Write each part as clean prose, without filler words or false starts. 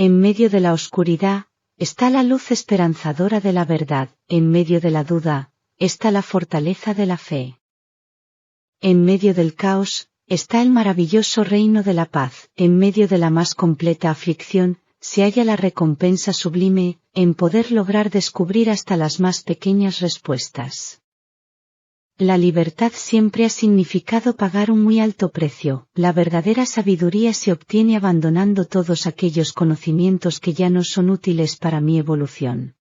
En medio de la oscuridad, está la luz esperanzadora de la verdad, en medio de la duda, está la fortaleza de la fe. En medio del caos, está el maravilloso reino de la paz, en medio de la más completa aflicción, se halla la recompensa sublime, en poder lograr descubrir hasta las más pequeñas respuestas. La libertad siempre ha significado pagar un muy alto precio. La verdadera sabiduría se obtiene abandonando todos aquellos conocimientos que ya no son útiles para mi evolución.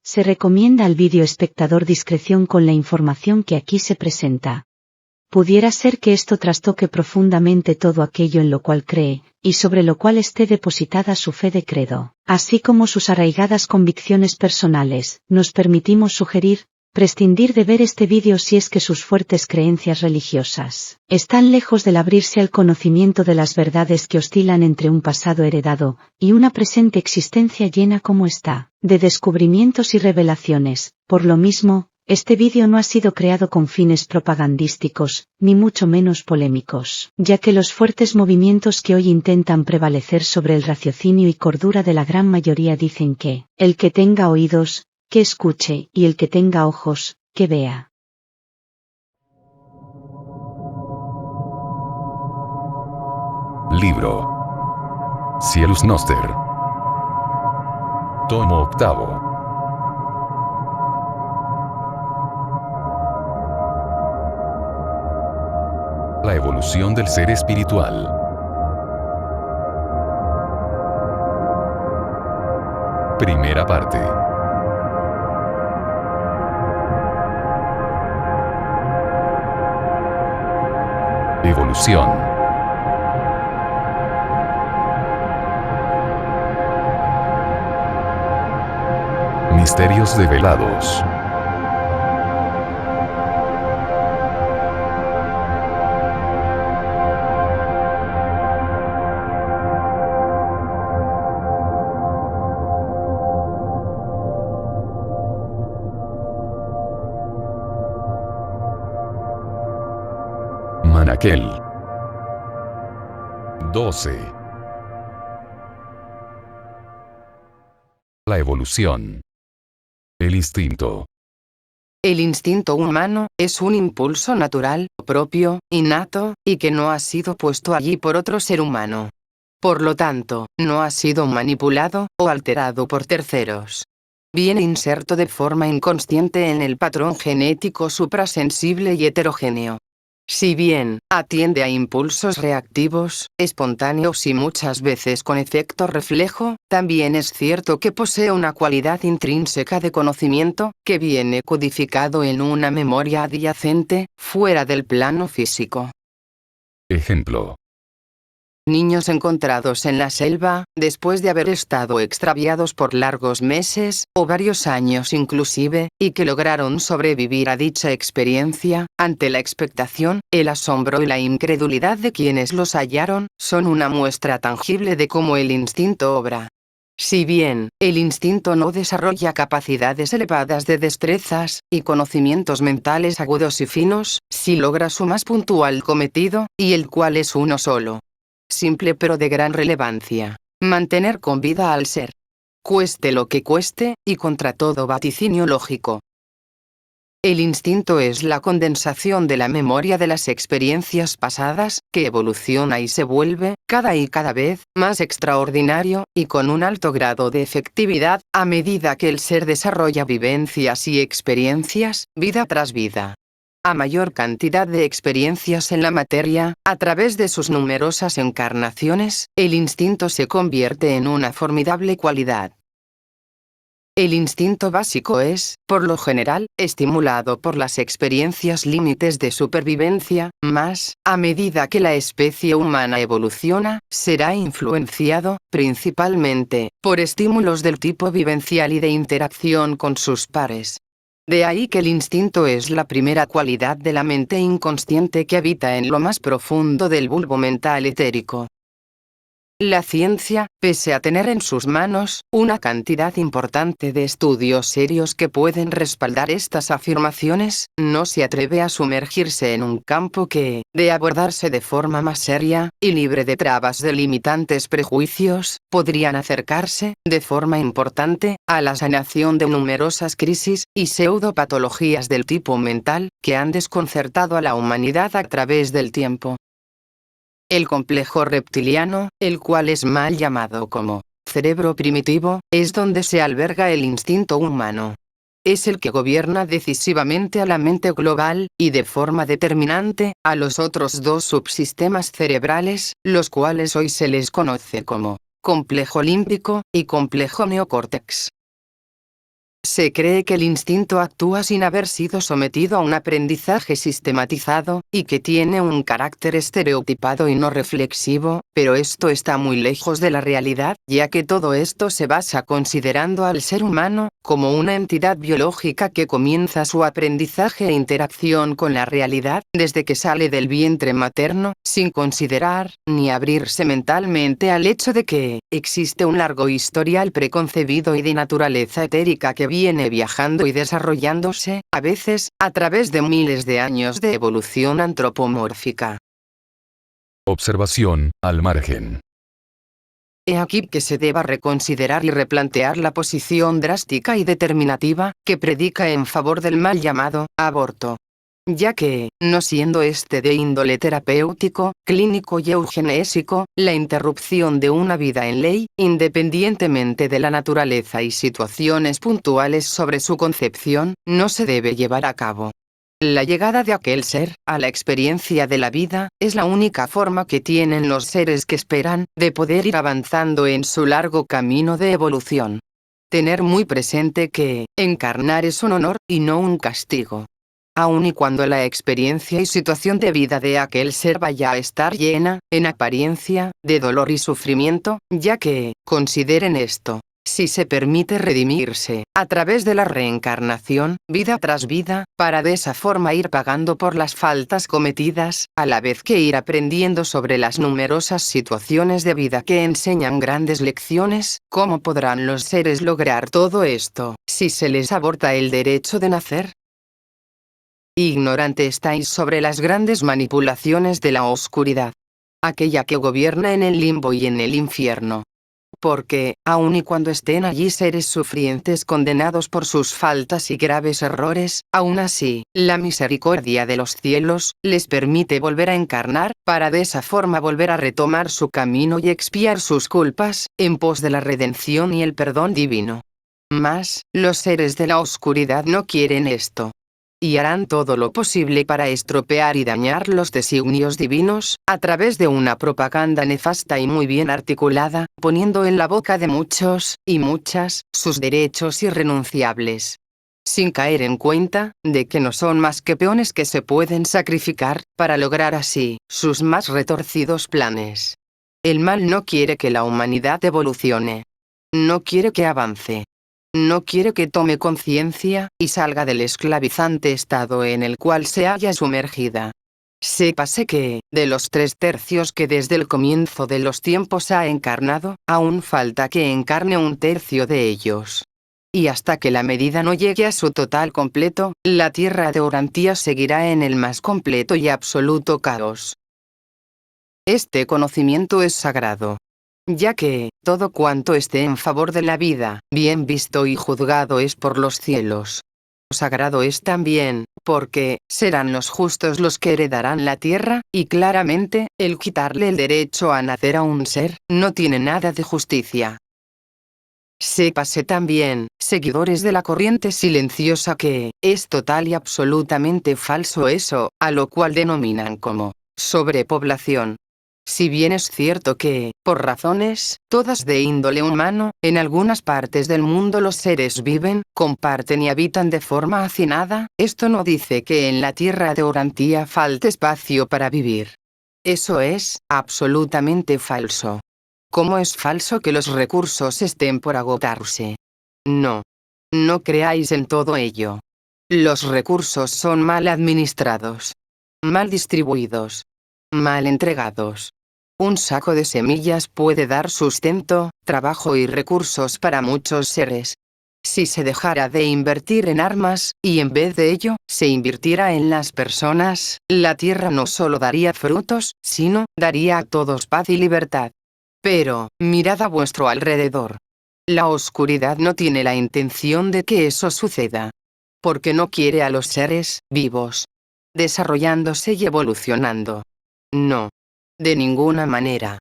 Se recomienda al vídeo espectador discreción con la información que aquí se presenta. Pudiera ser que esto trastoque profundamente todo aquello en lo cual cree, y sobre lo cual esté depositada su fe de credo, así como sus arraigadas convicciones personales. Nos permitimos sugerir, prescindir de ver este vídeo si es que sus fuertes creencias religiosas están lejos del abrirse al conocimiento de las verdades que oscilan entre un pasado heredado y una presente existencia llena como esta, de descubrimientos y revelaciones. Por lo mismo, este vídeo no ha sido creado con fines propagandísticos, ni mucho menos polémicos, ya que los fuertes movimientos que hoy intentan prevalecer sobre el raciocinio y cordura de la gran mayoría dicen que, el que tenga oídos, que escuche, y el que tenga ojos, que vea. Libro Cielus Noster. Tomo octavo. La evolución del ser espiritual. Primera parte. Evolución. Misterios develados. Manaquel. 12. La evolución. El instinto. El instinto humano es un impulso natural, propio, innato, y que no ha sido puesto allí por otro ser humano. Por lo tanto, no ha sido manipulado o alterado por terceros. Viene inserto de forma inconsciente en el patrón genético suprasensible y heterogéneo. Si bien atiende a impulsos reactivos, espontáneos y muchas veces con efecto reflejo, también es cierto que posee una cualidad intrínseca de conocimiento, que viene codificado en una memoria adyacente, fuera del plano físico. Ejemplo. Niños encontrados en la selva, después de haber estado extraviados por largos meses, o varios años inclusive, y que lograron sobrevivir a dicha experiencia, ante la expectación, el asombro y la incredulidad de quienes los hallaron, son una muestra tangible de cómo el instinto obra. Si bien, el instinto no desarrolla capacidades elevadas de destrezas, y conocimientos mentales agudos y finos, sí logra su más puntual cometido, y el cual es uno solo. Simple pero de gran relevancia: mantener con vida al ser. Cueste lo que cueste, y contra todo vaticinio lógico. El instinto es la condensación de la memoria de las experiencias pasadas, que evoluciona y se vuelve, cada vez, más extraordinario, y con un alto grado de efectividad, a medida que el ser desarrolla vivencias y experiencias, vida tras vida. A mayor cantidad de experiencias en la materia, a través de sus numerosas encarnaciones, el instinto se convierte en una formidable cualidad. El instinto básico es, por lo general, estimulado por las experiencias límites de supervivencia, mas, a medida que la especie humana evoluciona, será influenciado, principalmente, por estímulos del tipo vivencial y de interacción con sus pares. De ahí que el instinto es la primera cualidad de la mente inconsciente que habita en lo más profundo del bulbo mental etérico. La ciencia, pese a tener en sus manos una cantidad importante de estudios serios que pueden respaldar estas afirmaciones, no se atreve a sumergirse en un campo que, de abordarse de forma más seria, y libre de trabas de limitantes prejuicios, podrían acercarse, de forma importante, a la sanación de numerosas crisis y pseudopatologías del tipo mental, que han desconcertado a la humanidad a través del tiempo. El complejo reptiliano, el cual es mal llamado como cerebro primitivo, es donde se alberga el instinto humano. Es el que gobierna decisivamente a la mente global, y de forma determinante, a los otros dos subsistemas cerebrales, los cuales hoy se les conoce como complejo límbico y complejo neocórtex. Se cree que el instinto actúa sin haber sido sometido a un aprendizaje sistematizado, y que tiene un carácter estereotipado y no reflexivo, pero esto está muy lejos de la realidad, ya que todo esto se basa considerando al ser humano como una entidad biológica que comienza su aprendizaje e interacción con la realidad desde que sale del vientre materno, sin considerar ni abrirse mentalmente al hecho de que existe un largo historial preconcebido y de naturaleza etérica que viene viajando y desarrollándose, a veces, a través de miles de años de evolución antropomórfica. Observación, al margen. He aquí que se deba reconsiderar y replantear la posición drástica y determinativa, que predica en favor del mal llamado aborto. Ya que, no siendo este de índole terapéutico, clínico y eugenésico, la interrupción de una vida en ley, independientemente de la naturaleza y situaciones puntuales sobre su concepción, no se debe llevar a cabo. La llegada de aquel ser a la experiencia de la vida es la única forma que tienen los seres que esperan de poder ir avanzando en su largo camino de evolución. Tener muy presente que encarnar es un honor y no un castigo. Aun y cuando la experiencia y situación de vida de aquel ser vaya a estar llena, en apariencia, de dolor y sufrimiento, ya que, consideren esto, si se permite redimirse, a través de la reencarnación, vida tras vida, para de esa forma ir pagando por las faltas cometidas, a la vez que ir aprendiendo sobre las numerosas situaciones de vida que enseñan grandes lecciones, ¿cómo podrán los seres lograr todo esto, si se les aborta el derecho de nacer? Ignorante estáis sobre las grandes manipulaciones de la oscuridad, aquella que gobierna en el limbo y en el infierno. Porque, aun y cuando estén allí seres sufrientes condenados por sus faltas y graves errores, aún así, la misericordia de los cielos les permite volver a encarnar, para de esa forma volver a retomar su camino y expiar sus culpas, en pos de la redención y el perdón divino. Mas, los seres de la oscuridad no quieren esto. Y harán todo lo posible para estropear y dañar los designios divinos, a través de una propaganda nefasta y muy bien articulada, poniendo en la boca de muchos, y muchas, sus derechos irrenunciables. Sin caer en cuenta, de que no son más que peones que se pueden sacrificar, para lograr así, sus más retorcidos planes. El mal no quiere que la humanidad evolucione. No quiere que avance. No quiere que tome conciencia, y salga del esclavizante estado en el cual se halla sumergida. Sépase que, de los 3/3 que desde el comienzo de los tiempos ha encarnado, aún falta que encarne 1/3 de ellos. Y hasta que la medida no llegue a su total completo, la tierra de Orantía seguirá en el más completo y absoluto caos. Este conocimiento es sagrado, ya que, todo cuanto esté en favor de la vida, bien visto y juzgado es por los cielos. Sagrado es también, porque, serán los justos los que heredarán la tierra, y claramente, el quitarle el derecho a nacer a un ser, no tiene nada de justicia. Sépase también, seguidores de la corriente silenciosa que, es total y absolutamente falso eso, a lo cual denominan como sobrepoblación. Si bien es cierto que, por razones, todas de índole humano, en algunas partes del mundo los seres viven, comparten y habitan de forma hacinada, esto no dice que en la tierra de Orantía falte espacio para vivir. Eso es, absolutamente falso. ¿Cómo es falso que los recursos estén por agotarse? No. No creáis en todo ello. Los recursos son mal administrados, mal distribuidos, mal entregados. Un saco de semillas puede dar sustento, trabajo y recursos para muchos seres. Si se dejara de invertir en armas, y en vez de ello, se invirtiera en las personas, la tierra no solo daría frutos, sino, daría a todos paz y libertad. Pero, mirad a vuestro alrededor. La oscuridad no tiene la intención de que eso suceda. Porque no quiere a los seres vivos desarrollándose y evolucionando. No. De ninguna manera.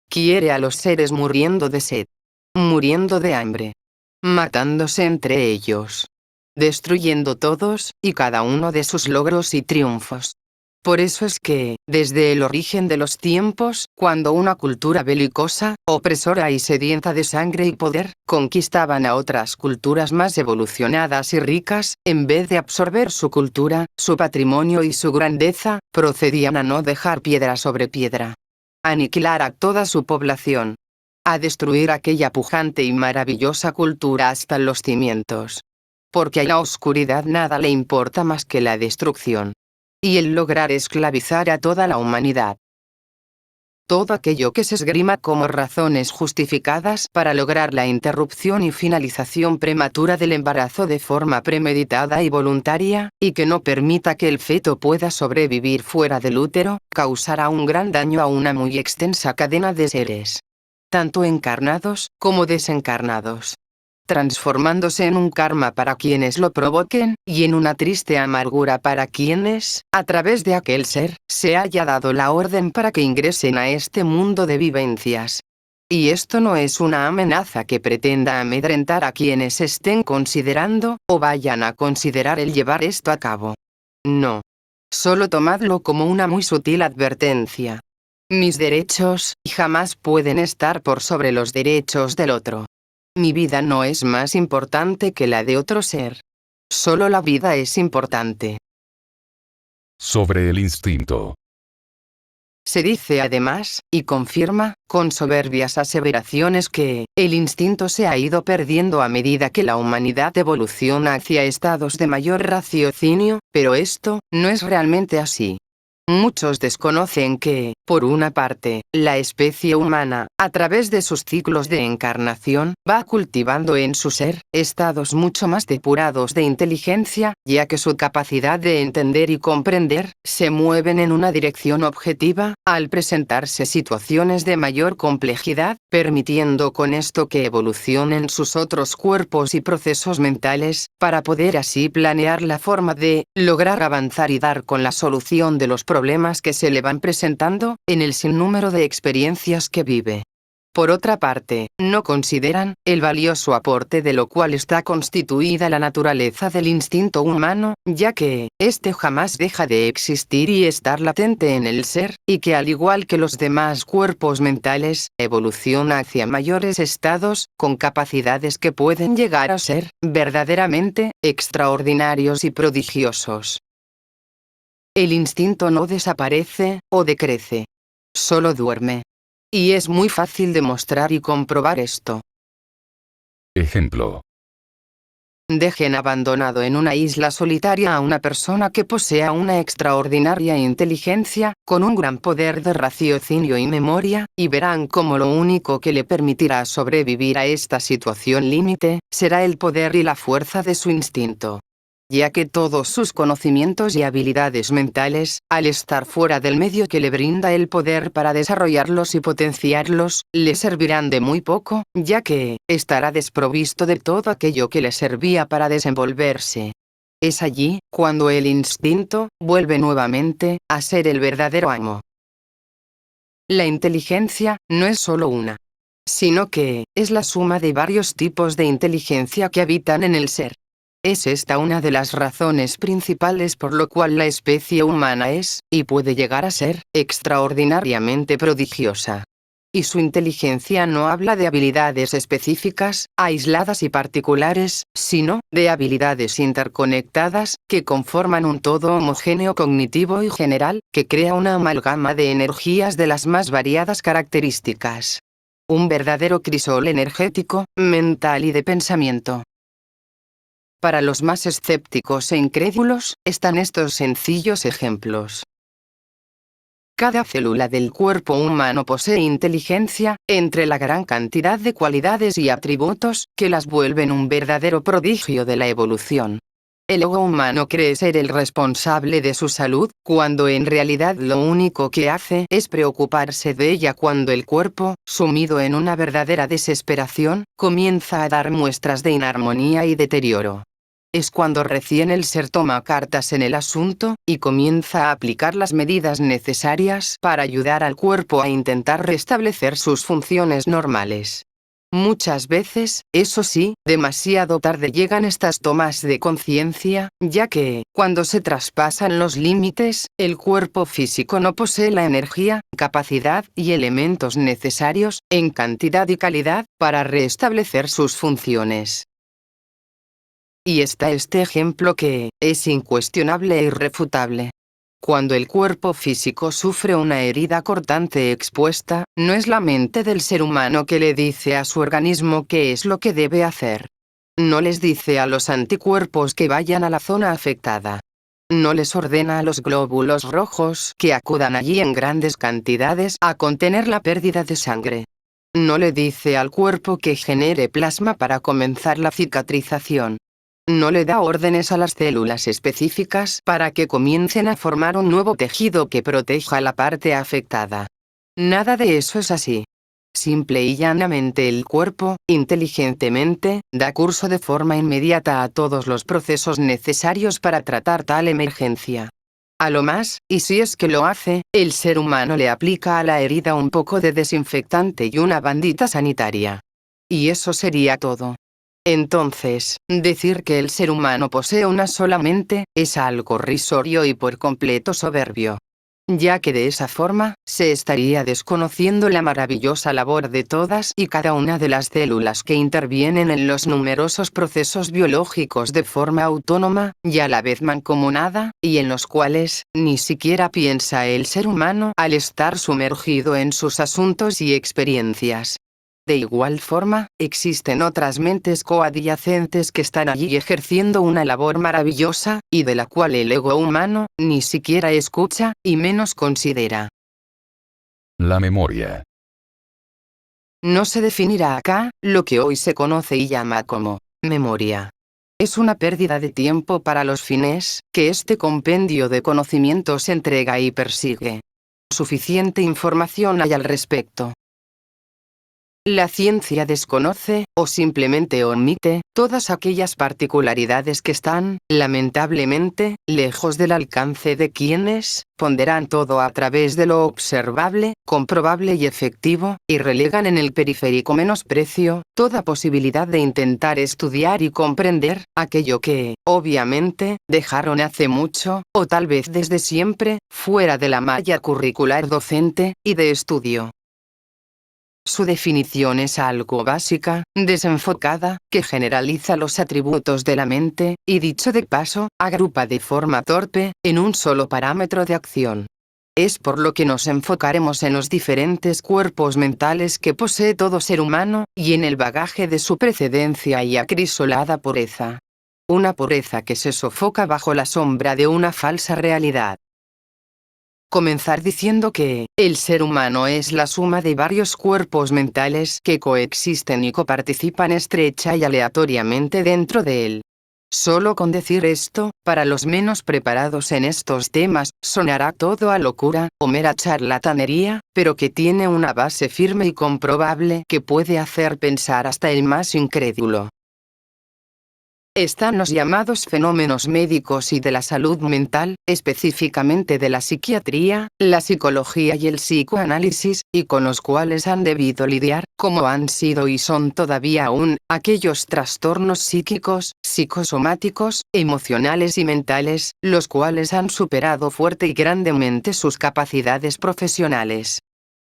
Quiere a los seres muriendo de sed, muriendo de hambre, matándose entre ellos, destruyendo todos y cada uno de sus logros y triunfos. Por eso es que, desde el origen de los tiempos, cuando una cultura belicosa, opresora y sedienta de sangre y poder, conquistaban a otras culturas más evolucionadas y ricas, en vez de absorber su cultura, su patrimonio y su grandeza, procedían a no dejar piedra sobre piedra. A aniquilar a toda su población. A destruir aquella pujante y maravillosa cultura hasta los cimientos. Porque a la oscuridad nada le importa más que la destrucción. Y el lograr esclavizar a toda la humanidad. Todo aquello que se esgrima como razones justificadas para lograr la interrupción y finalización prematura del embarazo de forma premeditada y voluntaria, y que no permita que el feto pueda sobrevivir fuera del útero, causará un gran daño a una muy extensa cadena de seres. Tanto encarnados, como desencarnados. Transformándose en un karma para quienes lo provoquen, y en una triste amargura para quienes, a través de aquel ser, se haya dado la orden para que ingresen a este mundo de vivencias. Y esto no es una amenaza que pretenda amedrentar a quienes estén considerando, o vayan a considerar el llevar esto a cabo. No. Solo tomadlo como una muy sutil advertencia. Mis derechos, jamás pueden estar por sobre los derechos del otro. Mi vida no es más importante que la de otro ser. Solo la vida es importante. Sobre el instinto. Se dice además, y confirma, con soberbias aseveraciones que, el instinto se ha ido perdiendo a medida que la humanidad evoluciona hacia estados de mayor raciocinio, pero esto, no es realmente así. Muchos desconocen que, por una parte, la especie humana, a través de sus ciclos de encarnación, va cultivando en su ser, estados mucho más depurados de inteligencia, ya que su capacidad de entender y comprender, se mueven en una dirección objetiva, al presentarse situaciones de mayor complejidad, permitiendo con esto que evolucionen sus otros cuerpos y procesos mentales, para poder así planear la forma de, lograr avanzar y dar con la solución de los problemas que se le van presentando, en el sinnúmero de experiencias que vive. Por otra parte, no consideran el valioso aporte de lo cual está constituida la naturaleza del instinto humano, ya que, este jamás deja de existir y estar latente en el ser, y que al igual que los demás cuerpos mentales, evoluciona hacia mayores estados, con capacidades que pueden llegar a ser, verdaderamente, extraordinarios y prodigiosos. El instinto no desaparece, o decrece. Solo duerme. Y es muy fácil demostrar y comprobar esto. Ejemplo. Dejen abandonado en una isla solitaria a una persona que posea una extraordinaria inteligencia, con un gran poder de raciocinio y memoria, y verán cómo lo único que le permitirá sobrevivir a esta situación límite, será el poder y la fuerza de su instinto. Ya que todos sus conocimientos y habilidades mentales, al estar fuera del medio que le brinda el poder para desarrollarlos y potenciarlos, le servirán de muy poco, ya que, estará desprovisto de todo aquello que le servía para desenvolverse. Es allí, cuando el instinto, vuelve nuevamente, a ser el verdadero amo. La inteligencia, no es solo una, sino que, es la suma de varios tipos de inteligencia que habitan en el ser. Es esta una de las razones principales por lo cual la especie humana es, y puede llegar a ser, extraordinariamente prodigiosa. Y su inteligencia no habla de habilidades específicas, aisladas y particulares, sino de habilidades interconectadas, que conforman un todo homogéneo cognitivo y general, que crea una amalgama de energías de las más variadas características. Un verdadero crisol energético, mental y de pensamiento. Para los más escépticos e incrédulos, están estos sencillos ejemplos. Cada célula del cuerpo humano posee inteligencia, entre la gran cantidad de cualidades y atributos, que las vuelven un verdadero prodigio de la evolución. El ego humano cree ser el responsable de su salud, cuando en realidad lo único que hace es preocuparse de ella cuando el cuerpo, sumido en una verdadera desesperación, comienza a dar muestras de inarmonía y deterioro. Es cuando recién el ser toma cartas en el asunto, y comienza a aplicar las medidas necesarias para ayudar al cuerpo a intentar restablecer sus funciones normales. Muchas veces, eso sí, demasiado tarde llegan estas tomas de conciencia, ya que, cuando se traspasan los límites, el cuerpo físico no posee la energía, capacidad y elementos necesarios, en cantidad y calidad, para restablecer sus funciones. Y está este ejemplo que es incuestionable e irrefutable. Cuando el cuerpo físico sufre una herida cortante expuesta, no es la mente del ser humano que le dice a su organismo qué es lo que debe hacer. No les dice a los anticuerpos que vayan a la zona afectada. No les ordena a los glóbulos rojos que acudan allí en grandes cantidades a contener la pérdida de sangre. No le dice al cuerpo que genere plasma para comenzar la cicatrización. No le da órdenes a las células específicas para que comiencen a formar un nuevo tejido que proteja la parte afectada. Nada de eso es así. Simple y llanamente el cuerpo, inteligentemente, da curso de forma inmediata a todos los procesos necesarios para tratar tal emergencia. A lo más, y si es que lo hace, el ser humano le aplica a la herida un poco de desinfectante y una bandita sanitaria. Y eso sería todo. Entonces, decir que el ser humano posee una sola mente, es algo risorio y por completo soberbio. Ya que de esa forma, se estaría desconociendo la maravillosa labor de todas y cada una de las células que intervienen en los numerosos procesos biológicos de forma autónoma, y a la vez mancomunada, y en los cuales, ni siquiera piensa el ser humano al estar sumergido en sus asuntos y experiencias. De igual forma, existen otras mentes coadyacentes que están allí ejerciendo una labor maravillosa, y de la cual el ego humano, ni siquiera escucha, y menos considera. La memoria. No se definirá acá, lo que hoy se conoce y llama como memoria. Es una pérdida de tiempo para los fines que este compendio de conocimientos entrega y persigue. Suficiente información hay al respecto. La ciencia desconoce, o simplemente omite, todas aquellas particularidades que están, lamentablemente, lejos del alcance de quienes ponderan todo a través de lo observable, comprobable y efectivo, y relegan en el periférico menosprecio toda posibilidad de intentar estudiar y comprender aquello que, obviamente, dejaron hace mucho, o tal vez desde siempre, fuera de la malla curricular docente y de estudio. Su definición es algo básica, desenfocada, que generaliza los atributos de la mente, y dicho de paso, agrupa de forma torpe, en un solo parámetro de acción. Es por lo que nos enfocaremos en los diferentes cuerpos mentales que posee todo ser humano, y en el bagaje de su precedencia y acrisolada pureza. Una pureza que se sofoca bajo la sombra de una falsa realidad. Comenzar diciendo que el ser humano es la suma de varios cuerpos mentales que coexisten y coparticipan estrecha y aleatoriamente dentro de él. Solo con decir esto, para los menos preparados en estos temas, sonará todo a locura, o mera charlatanería, pero que tiene una base firme y comprobable que puede hacer pensar hasta el más incrédulo. están los llamados fenómenos médicos y de la salud mental, específicamente de la psiquiatría, la psicología y el psicoanálisis, y con los cuales han debido lidiar, como han sido y son todavía aún, aquellos trastornos psíquicos, psicosomáticos, emocionales y mentales, los cuales han superado fuerte y grandemente sus capacidades profesionales.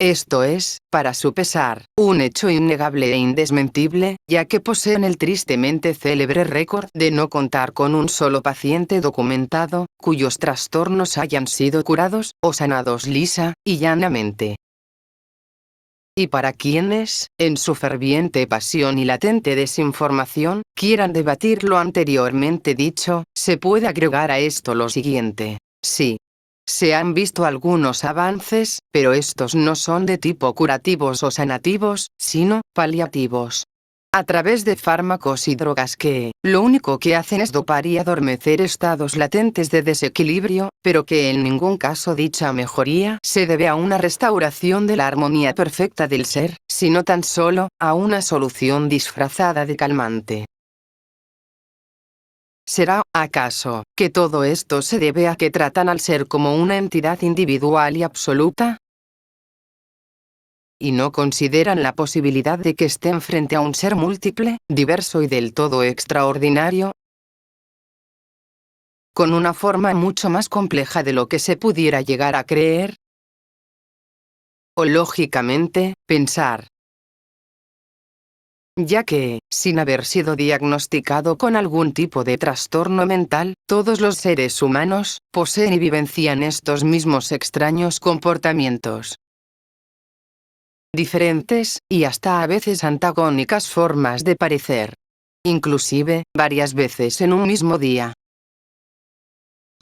Esto es, para su pesar, un hecho innegable e indesmentible, ya que poseen el tristemente célebre récord de no contar con un solo paciente documentado, cuyos trastornos hayan sido curados, o sanados lisa y llanamente. Y para quienes, en su ferviente pasión y latente desinformación, quieran debatir lo anteriormente dicho, se puede agregar a esto lo siguiente. Sí. Se han visto algunos avances, pero estos no son de tipo curativos o sanativos, sino paliativos. A través de fármacos y drogas que, lo único que hacen es dopar y adormecer estados latentes de desequilibrio, pero que en ningún caso dicha mejoría se debe a una restauración de la armonía perfecta del ser, sino tan solo a una solución disfrazada de calmante. ¿Será, acaso, que todo esto se debe a que tratan al ser como una entidad individual y absoluta? ¿Y no consideran la posibilidad de que estén frente a un ser múltiple, diverso y del todo extraordinario? Con una forma mucho más compleja de lo que se pudiera llegar a creer? O lógicamente, pensar. Ya que, sin haber sido diagnosticado con algún tipo de trastorno mental, todos los seres humanos poseen y vivencian estos mismos extraños comportamientos. Diferentes, y hasta a veces antagónicas formas de parecer. Inclusive, varias veces en un mismo día.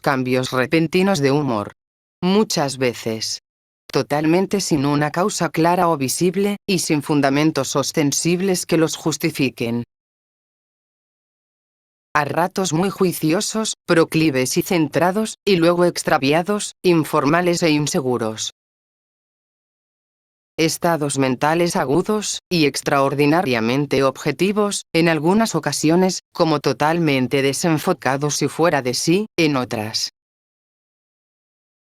Cambios repentinos de humor. Muchas veces. Totalmente sin una causa clara o visible, y sin fundamentos ostensibles que los justifiquen. A ratos muy juiciosos, proclives y centrados, y luego extraviados, informales e inseguros. Estados mentales agudos, y extraordinariamente objetivos, en algunas ocasiones, como totalmente desenfocados y fuera de sí, en otras.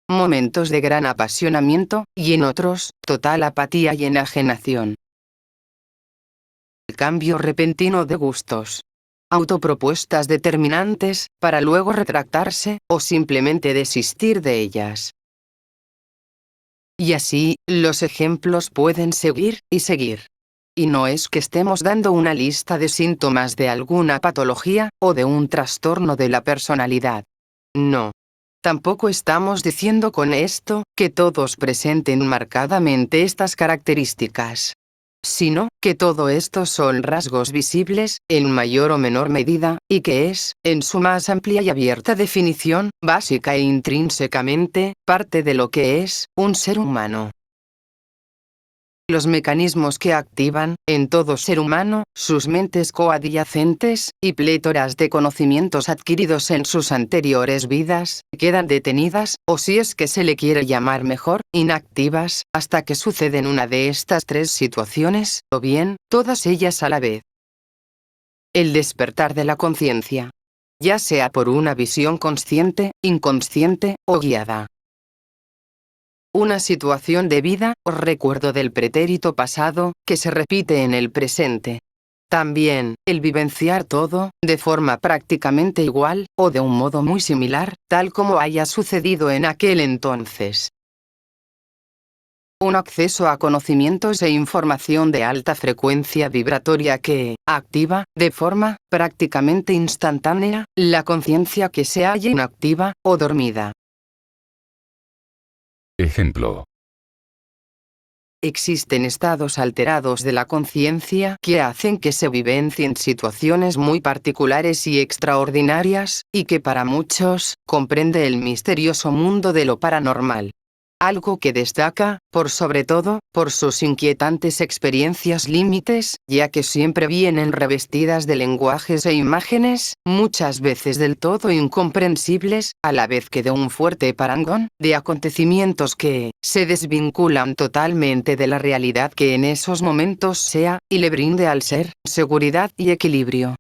Momentos de gran apasionamiento, y en otros, total apatía y enajenación. El cambio repentino de gustos. Autopropuestas determinantes, para luego retractarse, o simplemente desistir de ellas. Y así, los ejemplos pueden seguir, y seguir. Y no es que estemos dando una lista de síntomas de alguna patología, o de un trastorno de la personalidad. No. Tampoco estamos diciendo con esto, que todos presenten marcadamente estas características. Sino, que todo esto son rasgos visibles, en mayor o menor medida, y que es, en su más amplia y abierta definición, básica e intrínsecamente, parte de lo que es, un ser humano. Los mecanismos que activan, en todo ser humano, sus mentes coadyacentes, y plétoras de conocimientos adquiridos en sus anteriores vidas, quedan detenidas, o si es que se le quiere llamar mejor, inactivas, hasta que suceden una de estas tres situaciones, o bien, todas ellas a la vez. El despertar de la conciencia. Ya sea por una visión consciente, inconsciente, o guiada. Una situación de vida, o recuerdo del pretérito pasado, que se repite en el presente. También, el vivenciar todo, de forma prácticamente igual, o de un modo muy similar, tal como haya sucedido en aquel entonces. Un acceso a conocimientos e información de alta frecuencia vibratoria que activa, de forma prácticamente instantánea, la conciencia que se halla inactiva, o dormida. Ejemplo. Existen estados alterados de la conciencia que hacen que se vivencien situaciones muy particulares y extraordinarias, y que para muchos, comprende el misterioso mundo de lo paranormal. Algo que destaca, por sobre todo, por sus inquietantes experiencias límites, ya que siempre vienen revestidas de lenguajes e imágenes, muchas veces del todo incomprensibles, a la vez que de un fuerte parangón, de acontecimientos que se desvinculan totalmente de la realidad que en esos momentos sea, y le brinde al ser, seguridad y equilibrio.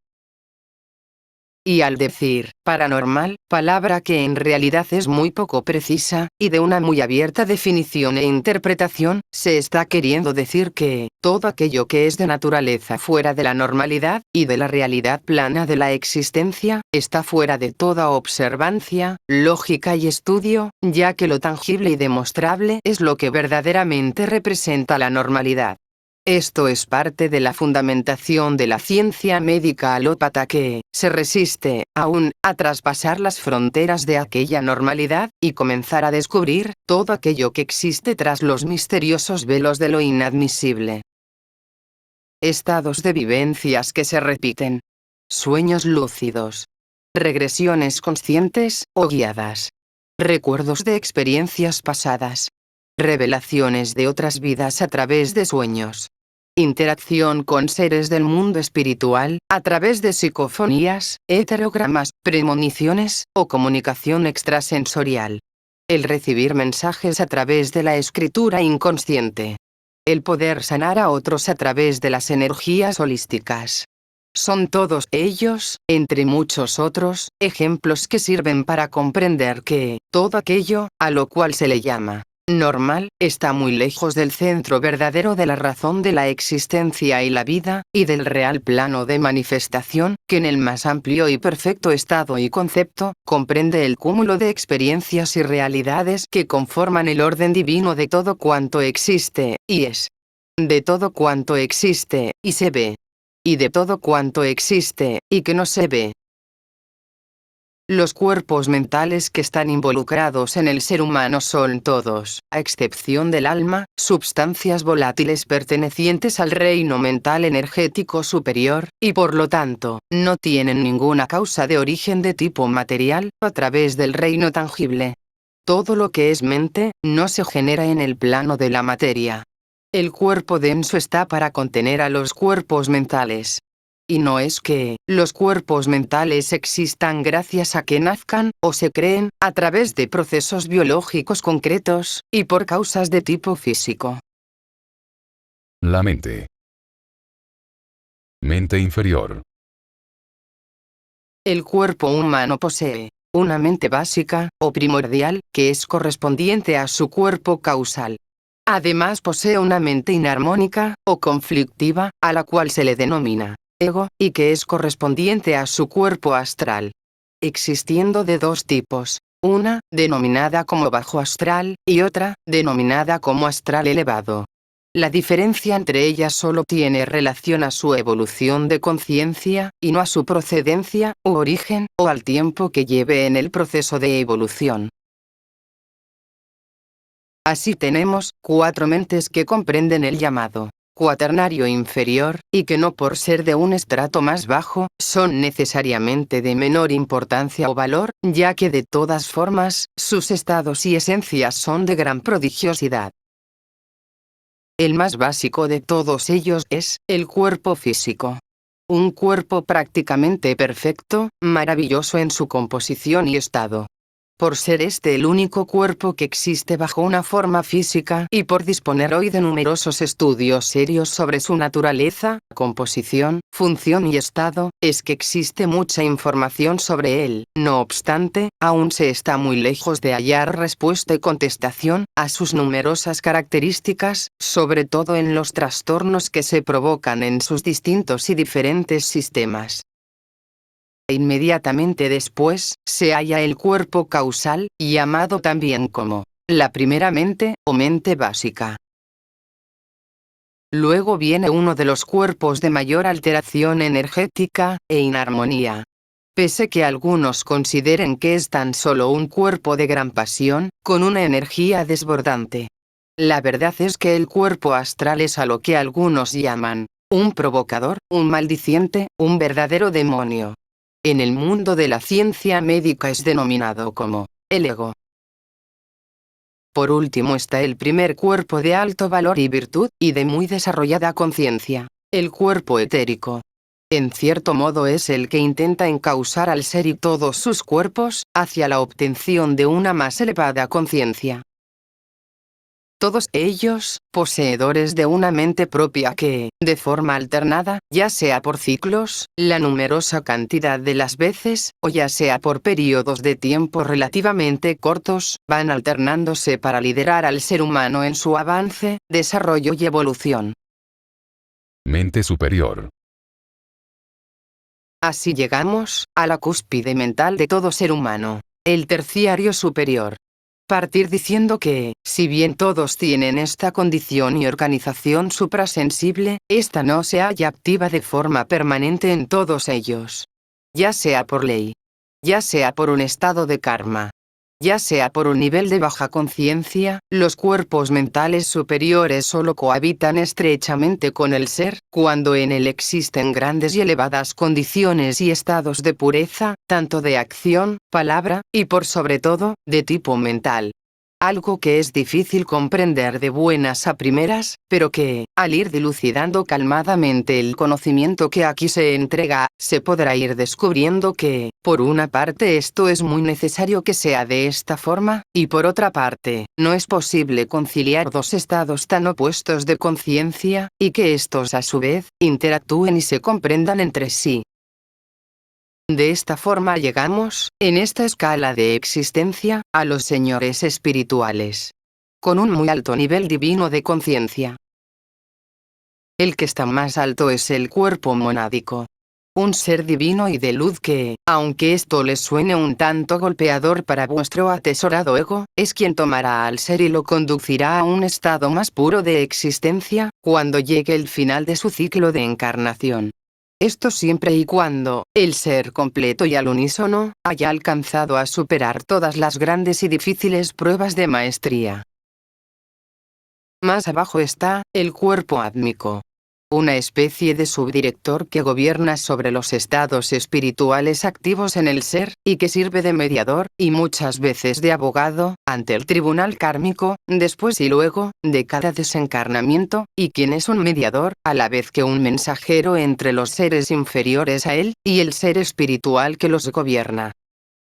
Y al decir paranormal, palabra que en realidad es muy poco precisa, y de una muy abierta definición e interpretación, se está queriendo decir que todo aquello que es de naturaleza fuera de la normalidad, y de la realidad plana de la existencia, está fuera de toda observancia, lógica y estudio, ya que lo tangible y demostrable es lo que verdaderamente representa la normalidad. Esto es parte de la fundamentación de la ciencia médica alópata que se resiste, aún, a traspasar las fronteras de aquella normalidad, y comenzar a descubrir todo aquello que existe tras los misteriosos velos de lo inadmisible. Estados de vivencias que se repiten. Sueños lúcidos. Regresiones conscientes o guiadas. Recuerdos de experiencias pasadas. Revelaciones de otras vidas a través de sueños. Interacción con seres del mundo espiritual, a través de psicofonías, heterogramas, premoniciones, o comunicación extrasensorial. El recibir mensajes a través de la escritura inconsciente. El poder sanar a otros a través de las energías holísticas. Son todos ellos, entre muchos otros, ejemplos que sirven para comprender que todo aquello, a lo cual se le llama normal, está muy lejos del centro verdadero de la razón de la existencia y la vida, y del real plano de manifestación, que en el más amplio y perfecto estado y concepto, comprende el cúmulo de experiencias y realidades que conforman el orden divino de todo cuanto existe, y es. De todo cuanto existe, y se ve. Y de todo cuanto existe, y que no se ve. Los cuerpos mentales que están involucrados en el ser humano son todos, a excepción del alma, substancias volátiles pertenecientes al reino mental energético superior, y por lo tanto, no tienen ninguna causa de origen de tipo material, a través del reino tangible. Todo lo que es mente, no se genera en el plano de la materia. El cuerpo denso está para contener a los cuerpos mentales. Y no es que los cuerpos mentales existan gracias a que nazcan, o se creen, a través de procesos biológicos concretos, y por causas de tipo físico. La mente. Mente inferior. El cuerpo humano posee una mente básica, o primordial, que es correspondiente a su cuerpo causal. Además posee una mente inarmónica, o conflictiva, a la cual se le denomina ego, y que es correspondiente a su cuerpo astral. Existiendo de dos tipos, una, denominada como bajo astral, y otra, denominada como astral elevado. La diferencia entre ellas solo tiene relación a su evolución de conciencia, y no a su procedencia, u origen, o al tiempo que lleve en el proceso de evolución. Así tenemos 4 mentes que comprenden el llamado cuaternario inferior, y que no por ser de un estrato más bajo, son necesariamente de menor importancia o valor, ya que de todas formas, sus estados y esencias son de gran prodigiosidad. El más básico de todos ellos es el cuerpo físico. Un cuerpo prácticamente perfecto, maravilloso en su composición y estado. Por ser este el único cuerpo que existe bajo una forma física y por disponer hoy de numerosos estudios serios sobre su naturaleza, composición, función y estado, es que existe mucha información sobre él. No obstante, aún se está muy lejos de hallar respuesta y contestación a sus numerosas características, sobre todo en los trastornos que se provocan en sus distintos y diferentes sistemas. Inmediatamente después, se halla el cuerpo causal, llamado también como la primera mente, o mente básica. Luego viene uno de los cuerpos de mayor alteración energética, e inarmonía. Pese que algunos consideren que es tan solo un cuerpo de gran pasión, con una energía desbordante. La verdad es que el cuerpo astral es a lo que algunos llaman un provocador, un maldiciente, un verdadero demonio. En el mundo de la ciencia médica es denominado como el ego. Por último está el primer cuerpo de alto valor y virtud, y de muy desarrollada conciencia, el cuerpo etérico. En cierto modo es el que intenta encauzar al ser y todos sus cuerpos, hacia la obtención de una más elevada conciencia. todos ellos, poseedores de una mente propia que, de forma alternada, ya sea por ciclos, la numerosa cantidad de las veces, o ya sea por períodos de tiempo relativamente cortos, van alternándose para liderar al ser humano en su avance, desarrollo y evolución. Mente superior. Así llegamos a la cúspide mental de todo ser humano, el terciario superior. Partir diciendo que, si bien todos tienen esta condición y organización suprasensible, esta no se halla activa de forma permanente en todos ellos. Ya sea por ley, ya sea por un estado de karma, ya sea por un nivel de baja conciencia, los cuerpos mentales superiores solo cohabitan estrechamente con el ser, cuando en él existen grandes y elevadas condiciones y estados de pureza, tanto de acción, palabra, y por sobre todo, de tipo mental. Algo que es difícil comprender de buenas a primeras, pero que, al ir dilucidando calmadamente el conocimiento que aquí se entrega, se podrá ir descubriendo que, por una parte esto es muy necesario que sea de esta forma, y por otra parte, no es posible conciliar dos estados tan opuestos de conciencia, y que estos a su vez, interactúen y se comprendan entre sí. De esta forma llegamos, en esta escala de existencia, a los señores espirituales. Con un muy alto nivel divino de conciencia. El que está más alto es el cuerpo monádico. Un ser divino y de luz que, aunque esto les suene un tanto golpeador para vuestro atesorado ego, es quien tomará al ser y lo conducirá a un estado más puro de existencia, cuando llegue el final de su ciclo de encarnación. Esto siempre y cuando, el ser completo y al unísono, haya alcanzado a superar todas las grandes y difíciles pruebas de maestría. Más abajo está, el cuerpo átmico. Una especie de subdirector que gobierna sobre los estados espirituales activos en el ser, y que sirve de mediador, y muchas veces de abogado, ante el tribunal kármico, después y luego, de cada desencarnamiento, y quien es un mediador, a la vez que un mensajero entre los seres inferiores a él, y el ser espiritual que los gobierna.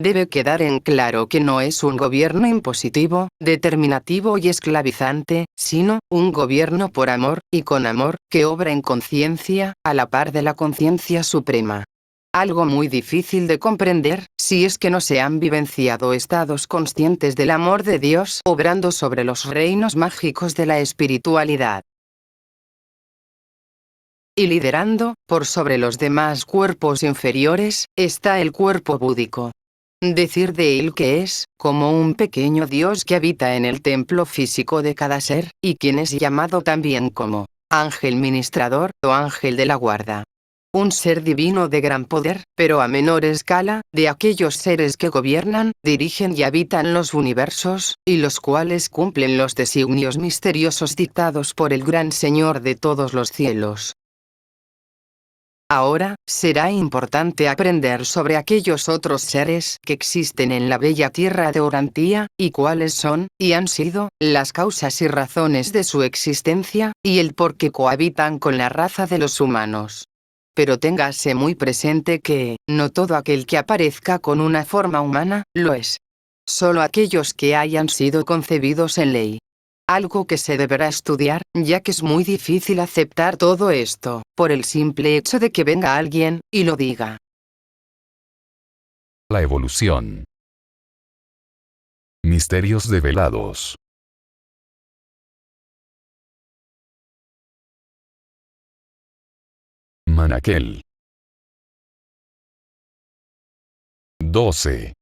Debe quedar en claro que no es un gobierno impositivo, determinativo y esclavizante, sino, un gobierno por amor, y con amor, que obra en conciencia, a la par de la conciencia suprema. Algo muy difícil de comprender, si es que no se han vivenciado estados conscientes del amor de Dios obrando sobre los reinos mágicos de la espiritualidad. Y liderando, por sobre los demás cuerpos inferiores, está el cuerpo búdico. Decir de él que es, como un pequeño Dios que habita en el templo físico de cada ser, y quien es llamado también como ángel ministrador o ángel de la guarda. Un ser divino de gran poder, pero a menor escala, de aquellos seres que gobiernan, dirigen y habitan los universos, y los cuales cumplen los designios misteriosos dictados por el gran Señor de todos los cielos. Ahora, será importante aprender sobre aquellos otros seres que existen en la bella tierra de Orantía, y cuáles son, y han sido, las causas y razones de su existencia, y el por qué cohabitan con la raza de los humanos. Pero téngase muy presente que, no todo aquel que aparezca con una forma humana, lo es. Solo aquellos que hayan sido concebidos en ley. Algo que se deberá estudiar, ya que es muy difícil aceptar todo esto, por el simple hecho de que venga alguien, y lo diga. La evolución. Misterios develados. Manaquel. 12.